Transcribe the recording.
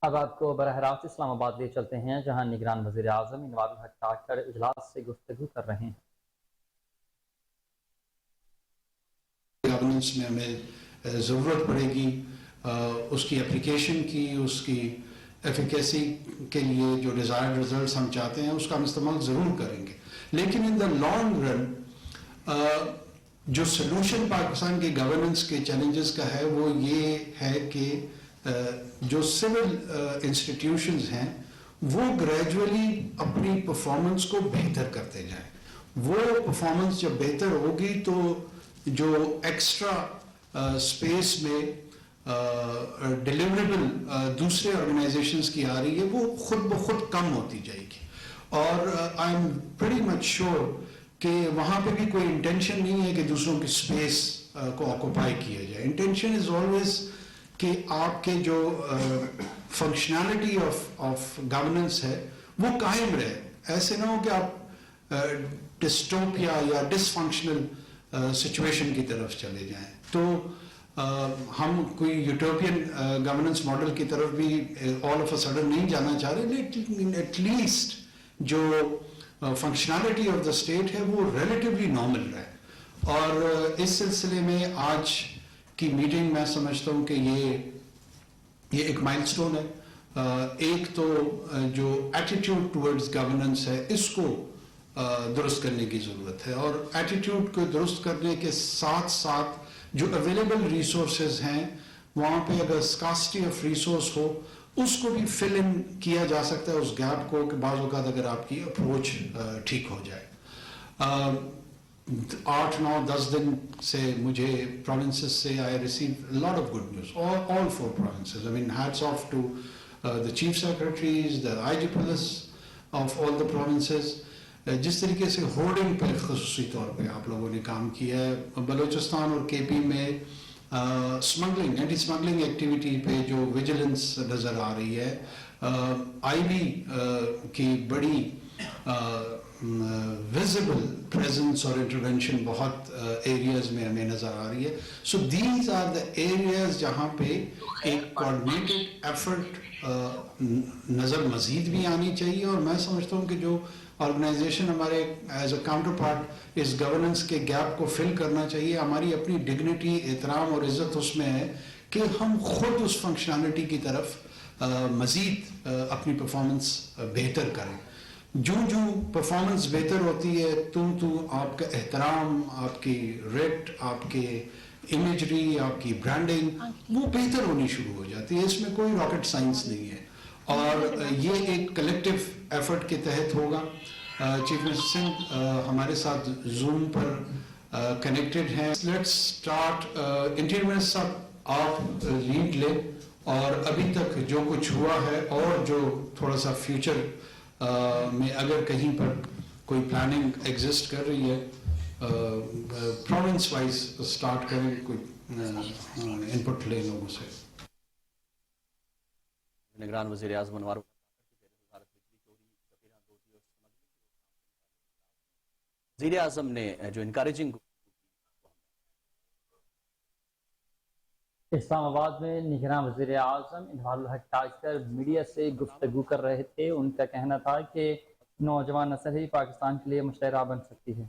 اب آپ کو براہ راست اسلام آباد لے چلتے ہیں، جہاں نگران وزیر اعظم انوار الحق ٹاکر اجلاس سے گفتگو کر رہے ہیں۔ گورننس میں ہمیں ضرورت پڑے گی اس کی اپلیکیشن کی، اس کی ایفیکیسی کے لیے جو ڈیزائرڈ ریزلٹس ہم چاہتے ہیں اس کا ہم استعمال ضرور کریں گے، لیکن ان دا لانگ رن جو سلوشن پاکستان کی گورننس کے چیلنجز کا ہے وہ یہ ہے کہ جو سول انسٹیٹیوشنز ہیں وہ گریجولی اپنی پرفارمنس کو بہتر کرتے جائیں۔ وہ پرفارمنس جب بہتر ہوگی تو جو ایکسٹرا اسپیس میں ڈیلیوریبل دوسرے آرگنائزیشنز کی آ رہی ہے وہ خود بخود کم ہوتی جائے گی، اور I am pretty much sure کہ وہاں پہ بھی کوئی انٹینشن نہیں ہے کہ دوسروں کی اسپیس کو آکوپائی کیا جائے۔ انٹینشن از آلویز کہ آپ کے جو فنکشنالٹی آف گورننس ہے وہ قائم رہے، ایسے نہ ہو کہ آپ ڈسٹوپیا یا ڈس فنکشنل سچویشن کی طرف چلے جائیں۔ تو ہم کوئی یوٹوپین گورننس ماڈل کی طرف بھی آل آف اے سڈن نہیں جانا چاہ رہے، لیکن ایٹ لیسٹ جو فنکشنالٹی آف دا اسٹیٹ ہے وہ ریلیٹیولی نارمل رہے۔ اور اس سلسلے میں آج کی میٹنگ میں سمجھتا ہوں کہ یہ ایک مائل سٹون ہے۔ ایک تو جو ایٹیٹیوڈ ٹورڈز گورننس ہے اس کو درست کرنے کی ضرورت ہے، اور ایٹیٹیوڈ کو درست کرنے کے ساتھ ساتھ جو اویلیبل ریسورسز ہیں وہاں پہ اگر اسکاسٹی آف ریسورس ہو اس کو بھی فل ان کیا جا سکتا ہے، اس گیپ کو، کہ بعض اوقات اگر آپ کی اپروچ ٹھیک ہو جائے۔ 8-9-10 دن سے مجھے پروونسز سے I receive lot of good news, all 4 provinces. I mean, hats off to the chief secretaries, the IG police of all the provinces. جس طریقے سے ہورڈنگ پہ خصوصی طور پہ آپ لوگوں نے کام کیا ہے، بلوچستان اور کے پی میں اسمگلنگ، اینٹی اسمگلنگ ایکٹیویٹی پہ جو ویجیلنس نظر آ رہی ہے، آئی بی کی بڑی ویزیبل پریزنس اور انٹرونشن بہت ایریاز میں ہمیں نظر آ رہی ہے۔ So these are the areas جہاں پہ ایک کوآرڈینیٹڈ ایفرٹ نظر مزید بھی آنی چاہیے، اور میں سمجھتا ہوں کہ جو آرگنائزیشن ہمارے ایز اے کاؤنٹر پارٹ اس گورننس کے گیپ کو فل کرنا چاہیے۔ ہماری اپنی ڈگنیٹی، احترام اور عزت اس میں ہے کہ ہم خود اس فنکشنالٹی کی طرف مزید اپنی پرفارمنس بہتر کریں۔ جو پرفارمنس بہتر ہوتی ہے تو آپ کا احترام، آپ کی ریٹ، آپ کے امیجری، آپ کی برانڈنگ وہ بہتر ہونی شروع ہو جاتی ہے۔ اس میں کوئی راکٹ سائنس نہیں ہے، اور یہ ایک کلیکٹیو ایفرٹ کے تحت ہوگا۔ چیف منسٹر سنگھ ہمارے ساتھ زوم پر کنیکٹڈ ہیں۔ Let's start. انٹیریئر منسٹر صاحب آپ لیڈ لیں، اور ابھی تک جو کچھ ہوا ہے اور جو تھوڑا سا فیوچر میں اگر کہیں پر کوئی پلاننگ ایگزسٹ کر رہی ہے، پروونس وائز اسٹارٹ کریں، کوئی انپٹ لیں لوگوں سے۔ نگران وزیر اعظم انوار وزیر اعظم نے جو انکریجنگ اسلام آباد میں نگراں وزیر اعظم انوار الحق ٹاکر میڈیا سے گفتگو کر رہے تھے۔ ان کا کہنا تھا کہ نوجوان نسل ہی پاکستان کے لیے مشترکہ بن سکتی ہے۔